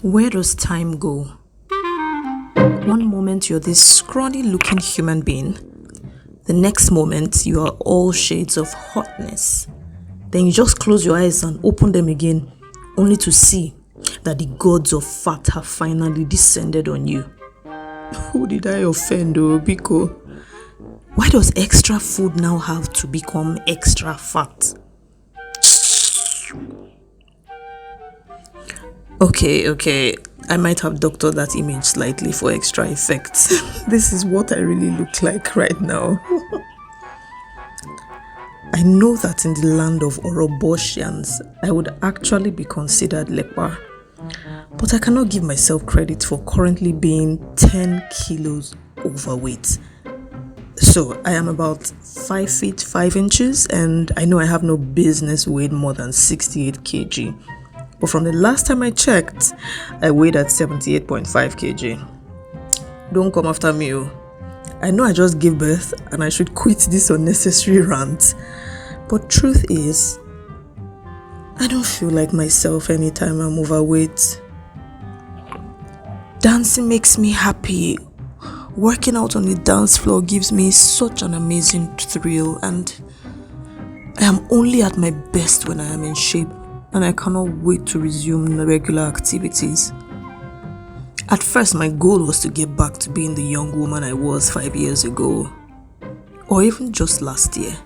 Where does time go? One moment you're this scrawny looking human being, the next moment you are all shades of hotness. Then you just close your eyes and open them again, only to see that the gods of fat have finally descended on you. Who did I offend, Biko? Why does extra food now have to become extra fat? Okay. I might have doctored that image slightly for extra effect. This is what I really look like right now. I know that in the land of Oroboshians, I would actually be considered leper. But I cannot give myself credit for currently being 10 kilos overweight. So I am about 5 feet 5 inches, and I know I have no business weighing more than 68 kg. But from the last time I checked, I weighed at 78.5 kg. Don't come after me. I know I just gave birth and I should quit this unnecessary rant. But truth is, I don't feel like myself anytime I'm overweight. Dancing makes me happy. Working out on the dance floor gives me such an amazing thrill, and I am only at my best when I am in shape, and I cannot wait to resume regular activities. At first, my goal was to get back to being the young woman I was 5 years ago, or even just last year.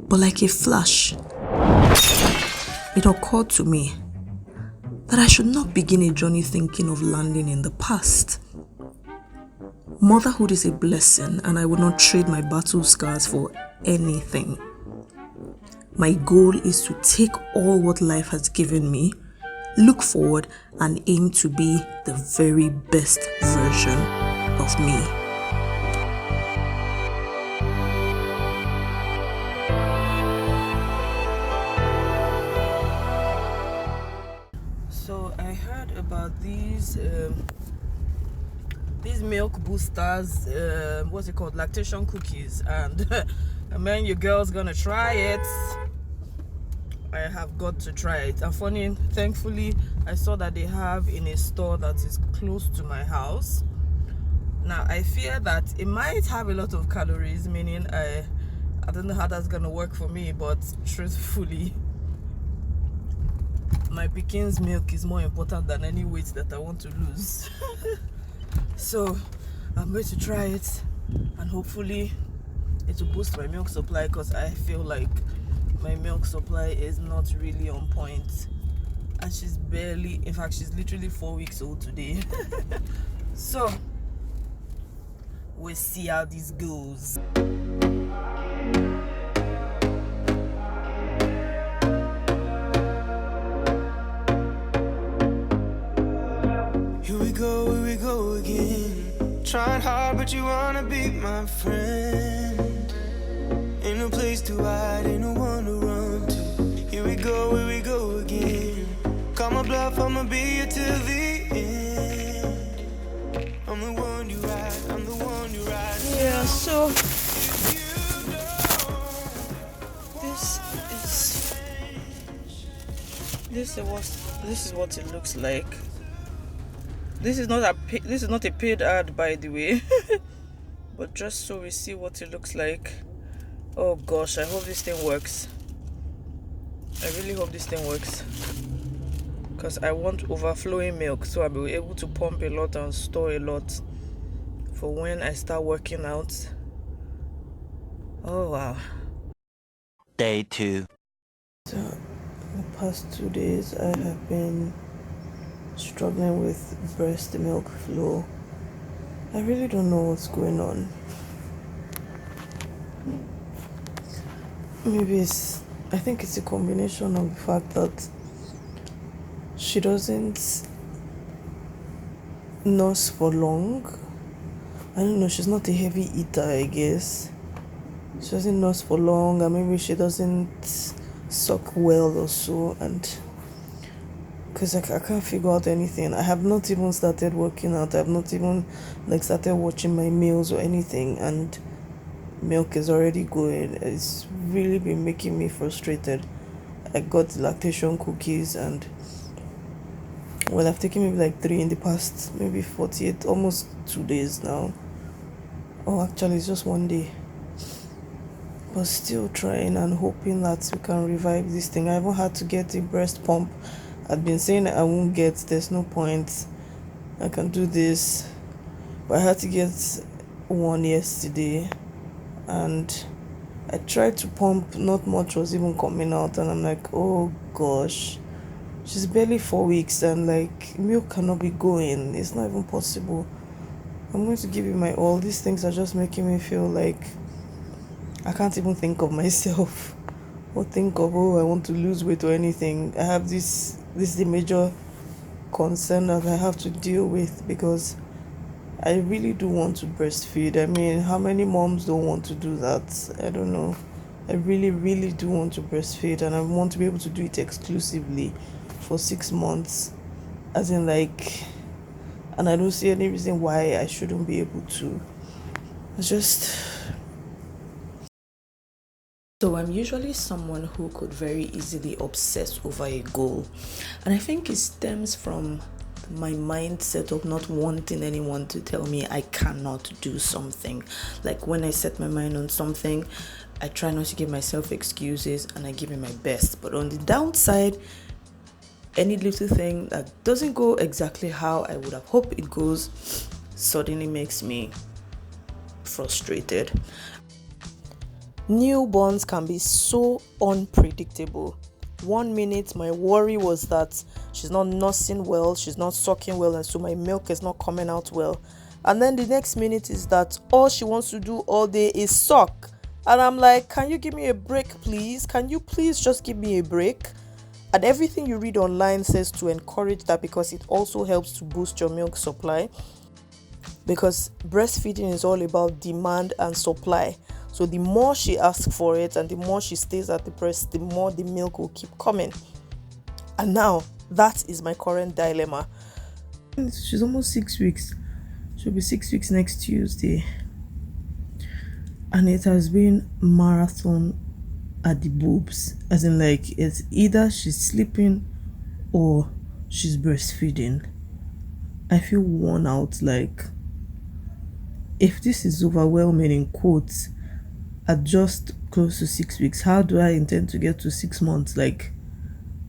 But like a flash, it occurred to me that I should not begin a journey thinking of landing in the past. Motherhood is a blessing, and I would not trade my battle scars for anything. My goal is to take all what life has given me, look forward, and aim to be the very best version of me. So I heard about these milk boosters, what's it called, lactation cookies, and man, your girl's gonna try it. I have got to try it. And funny, thankfully, I saw that they have in a store that is close to my house. Now, I fear that it might have a lot of calories, meaning I don't know how that's gonna work for me, but truthfully, my Pekin's milk is more important than any weight that I want to lose. So I'm going to try it, and hopefully it will boost my milk supply, because I feel like my milk supply is not really on point, and she's literally 4 weeks old today. So we'll see how this goes. Here we go again. Trying hard, but you wanna be my friend. Ain't no place to hide, ain't no one to run to. Here we go again. Call my bluff, I'ma be here till the end. I'm the one you ride, Yeah, so this is what it looks like. This is not a paid ad, by the way. But just so we see what it looks like. Oh gosh, I hope this thing works. I really hope this thing works, because I want overflowing milk, so I'll be able to pump a lot and store a lot for when I start working out. Oh wow. Day 2. So the past 2 days I have been struggling with breast milk flow. I really don't know what's going on. I think it's a combination of the fact that she doesn't nurse for long. I don't know, she's not a heavy eater, I guess. She doesn't nurse for long, and maybe she doesn't suck well or so, and because I can't figure out anything. I have not even started working out. I have not even started watching my meals or anything, and milk is already going. It's really been making me frustrated. I got lactation cookies, and Well, I've taken maybe like 3 in the past, maybe 48, almost 2 days now. Oh, actually, it's just 1 day. But still trying and hoping that we can revive this thing. I haven't had to get a breast pump. I've been saying I won't get, there's no point. I can do this. But I had to get one yesterday. And I tried to pump, not much was even coming out. And I'm like, oh gosh. She's barely 4 weeks and like milk cannot be going. It's not even possible. I'm going to give you my all. These things are just making me feel like I can't even think of myself or think of, oh, I want to lose weight or anything. I have this is the major concern that I have to deal with because I really do want to breastfeed. I mean, how many moms don't want to do that? I don't know. I really, really do want to breastfeed and I want to be able to do it exclusively for 6 months. As in like, and I don't see any reason why I shouldn't be able to. It's just... So I'm usually someone who could very easily obsess over a goal. And I think it stems from my mindset of not wanting anyone to tell me I cannot do something. Like when I set my mind on something, I try not to give myself excuses and I give it my best. But on the downside, any little thing that doesn't go exactly how I would have hoped it goes suddenly makes me frustrated. Newborns can be so unpredictable. 1 minute, my worry was that she's not nursing well, she's not sucking well, and so my milk is not coming out well. And then the next minute is that all she wants to do all day is suck. And I'm like, can you give me a break, please? Can you please just give me a break? And everything you read online says to encourage that because it also helps to boost your milk supply. Because breastfeeding is all about demand and supply. So the more she asks for it and the more she stays at the breast, the more the milk will keep coming. And now, that is my current dilemma. She's almost 6 weeks. She'll be 6 weeks next Tuesday. And it has been marathon at the boobs. As in like, it's either she's sleeping or she's breastfeeding. I feel worn out. Like, if this is overwhelming in quotes, at just close to 6 weeks, how do I intend to get to 6 months? Like,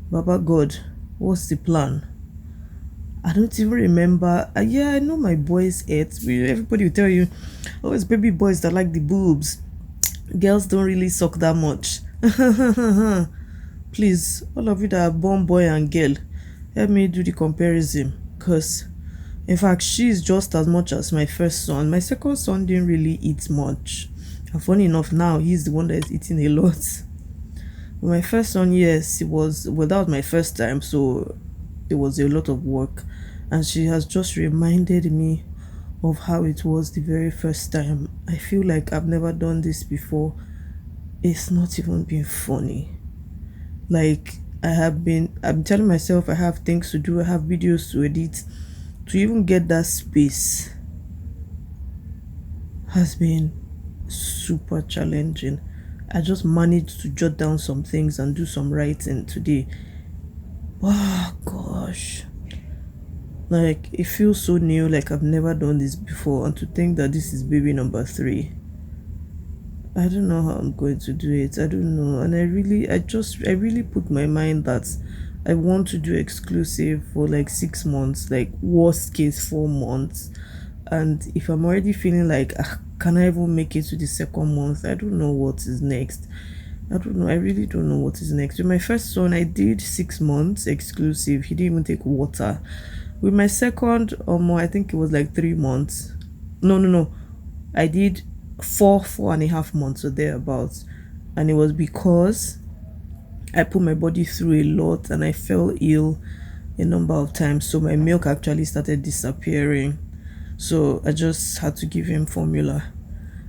Baba God, what's the plan? I don't even remember. Yeah, I know my boys ate. Everybody will tell you, oh, it's baby boys that like the boobs. Girls don't really suck that much. Please, all of you that are born boy and girl, help me do the comparison. Because, in fact, she's just as much as my first son. My second son didn't really eat much. And funny enough, now he's the one that is eating a lot. But my first son, yes, it was, well, that was my first time, so it was a lot of work. And she has just reminded me of how it was the very first time. I feel like I've never done this before. It's not even been funny. Like, I'm telling myself I have things to do, I have videos to edit. To even get that space has been super challenging. I just managed to jot down some things and do some writing today. Oh gosh, like it feels so new, like I've never done this before. And to think that this is baby number 3, I don't know how I'm going to do it. I don't know. And I really put my mind that I want to do exclusive for like 6 months, like worst case 4 months. And if I'm already feeling like, can I even make it to the 2nd month? I don't know what is next. I don't know. I really don't know what is next. With my first son, I did 6 months exclusive. He didn't even take water. With my second, I think it was like 3 months. No. I did 4.5 months or thereabouts. And it was because I put my body through a lot and I fell ill a number of times. So my milk actually started disappearing. So I just had to give him formula.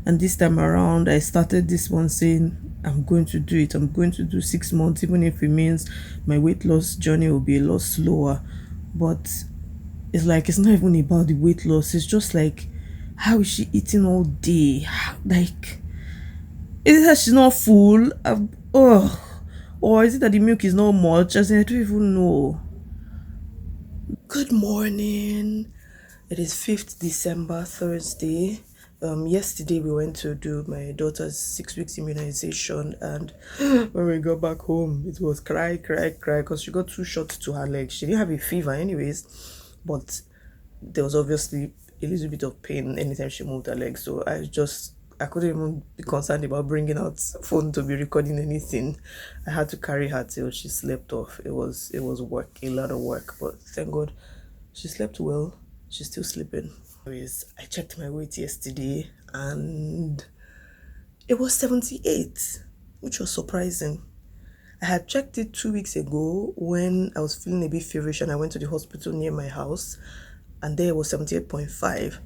And this time around, I started this one saying, I'm going to do it. I'm going to do 6 months, even if it means my weight loss journey will be a lot slower. But it's like, it's not even about the weight loss. It's just like, how is she eating all day? Like, is it that she's not full? Or is it that the milk is not much? I don't even know. Good morning. It is 5th December, Thursday. Yesterday we went to do my daughter's 6 weeks immunization, and when we got back home, it was cry, because she got 2 shots to her leg. She didn't have a fever anyways, but there was obviously a little bit of pain anytime she moved her leg. So I couldn't even be concerned about bringing out phone to be recording anything. I had to carry her till she slept off. It was work, a lot of work, but thank God she slept well. She's still sleeping. Anyways, I checked my weight yesterday and it was 78, which was surprising. I had checked it 2 weeks ago when I was feeling a bit feverish and I went to the hospital near my house, and there it was 78.5.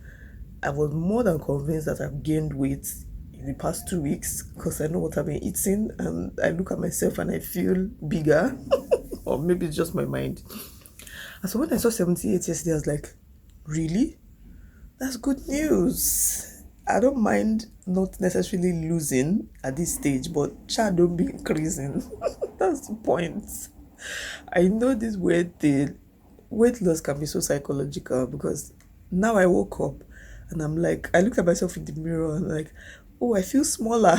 I was more than convinced that I've gained weight in the past 2 weeks because I know what I've been eating, and I look at myself and I feel bigger. Or maybe it's just my mind. And so when I saw 78 yesterday, I was like, really? That's good news. I don't mind not necessarily losing at this stage, but child, don't be increasing. That's the point. I know this weight loss can be so psychological, because now I woke up and I'm like, I looked at myself in the mirror and like, oh, I feel smaller.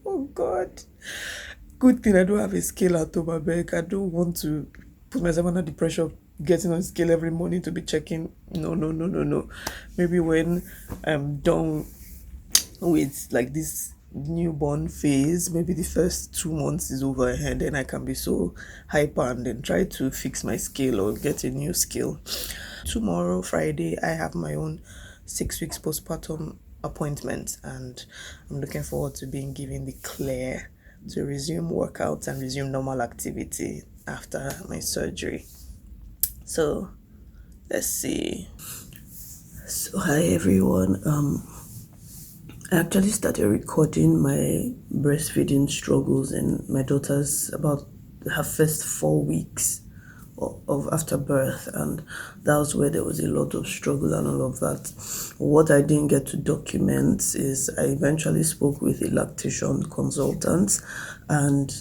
Oh God. Good thing I don't have a scale at home, abeg. I don't want to put myself under the pressure of getting on a scale every morning to be checking. No. Maybe when I'm done with like this newborn phase, maybe the first 2 months is over, and then I can be so hyper and then try to fix my scale or get a new scale. Tomorrow, Friday, I have my own 6 weeks postpartum appointment, and I'm looking forward to being given the clear to resume workouts and resume normal activity after my surgery. So let's see. So hi everyone. I actually started recording my breastfeeding struggles in my daughter's about her first 4 weeks of after birth, and that was where there was a lot of struggle and all of that. What I didn't get to document is I eventually spoke with a lactation consultant, and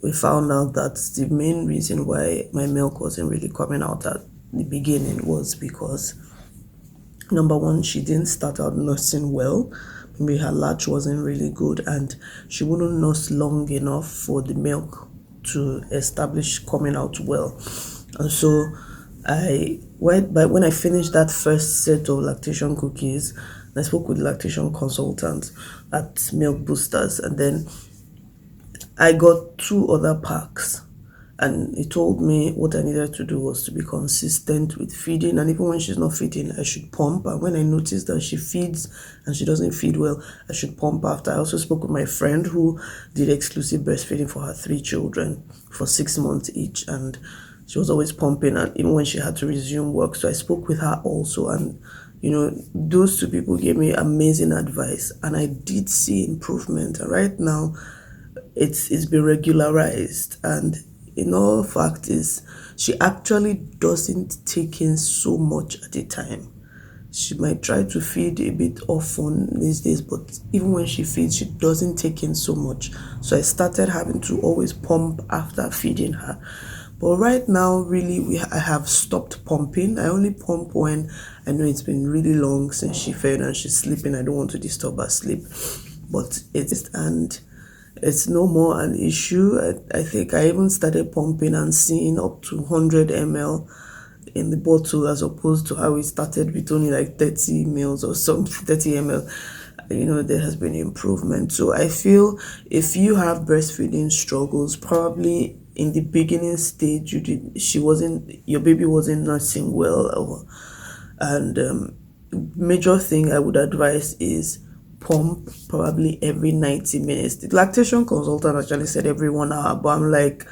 we found out that the main reason why my milk wasn't really coming out at the beginning was because, number one, she didn't start out nursing well. Maybe her latch wasn't really good, and she wouldn't nurse long enough for the milk to establish coming out well. And so when I finished that first set of lactation cookies, I spoke with the lactation consultant at Milk Boosters, and then I got 2 other packs, and he told me what I needed to do was to be consistent with feeding, and even when she's not feeding, I should pump. And when I notice that she feeds and she doesn't feed well, I should pump after. I also spoke with my friend who did exclusive breastfeeding for her 3 children for 6 months each, and she was always pumping, and even when she had to resume work. So I spoke with her also, and those 2 people gave me amazing advice, and I did see improvement. And right now it's been regularized, and in all fact is she actually doesn't take in so much at a time. She might try to feed a bit often these days, but even when she feeds, she doesn't take in so much. So I started having to always pump after feeding her. But right now, really, I have stopped pumping. I only pump when I know it's been really long since she fed and she's sleeping. I don't want to disturb her sleep. But it's no more an issue. I think I even started pumping and seeing up to 100 ml in the bottle, as opposed to how we started with only like 30 ml or some 30 ml. There has been improvement. So I feel if you have breastfeeding struggles, probably in the beginning stage your baby wasn't nursing well, and major thing I would advise is pump probably every 90 minutes. The lactation consultant actually said every 1 hour, but I'm like,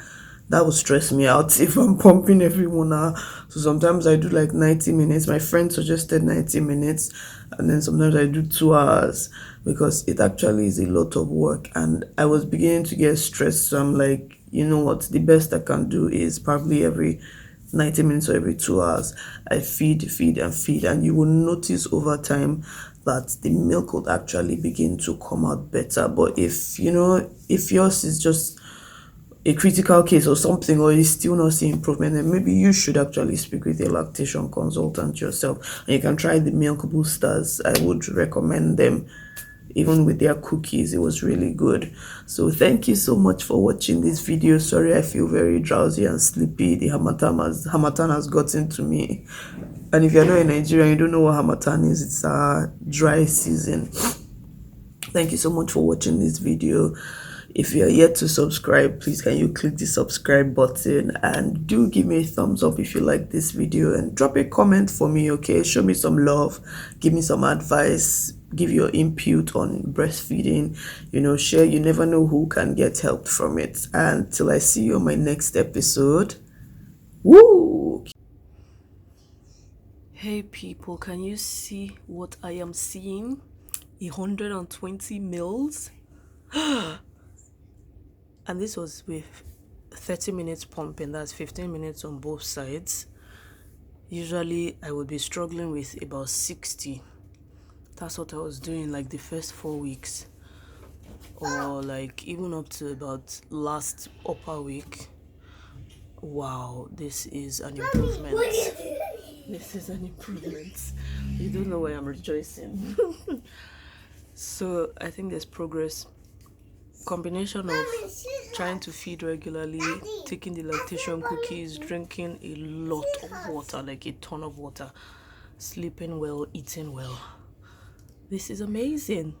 that would stress me out if I'm pumping every 1 hour. So sometimes I do like 90 minutes. My friend suggested 90 minutes, and then sometimes I do 2 hours, because it actually is a lot of work, and I was beginning to get stressed. So I'm like, you know what, the best I can do is probably every 90 minutes or every 2 hours I feed, and you will notice over time that the milk would actually begin to come out better. But if yours is just a critical case or something, or is still not seeing improvement, then maybe you should actually speak with a lactation consultant yourself. And you can try the milk boosters. I would recommend them. Even with their cookies, it was really good. So thank you so much for watching this video. Sorry, I feel very drowsy and sleepy. The Hamatan has gotten to me. And if you're not in Nigeria, you don't know what Hamatan is. It's a dry season. Thank you so much for watching this video. If you're yet to subscribe, please can you click the subscribe button, and do give me a thumbs up if you like this video, and drop a comment for me, okay? Show me some love, give me some advice, give your input on breastfeeding, share. You never know who can get help from it. And till I see you on my next episode, woo! Hey people, can you see what I am seeing? 120 mils. And this was with 30 minutes pumping. That's 15 minutes on both sides. Usually I would be struggling with about 60. That's what I was doing like the first 4 weeks, or like even up to about last upper week. Wow, this is an improvement. This is an improvement. You don't know why I'm rejoicing. So I think there's progress. Combination of trying to feed regularly, taking the lactation cookies, drinking a lot of water, like a ton of water, sleeping well, eating well. This is amazing.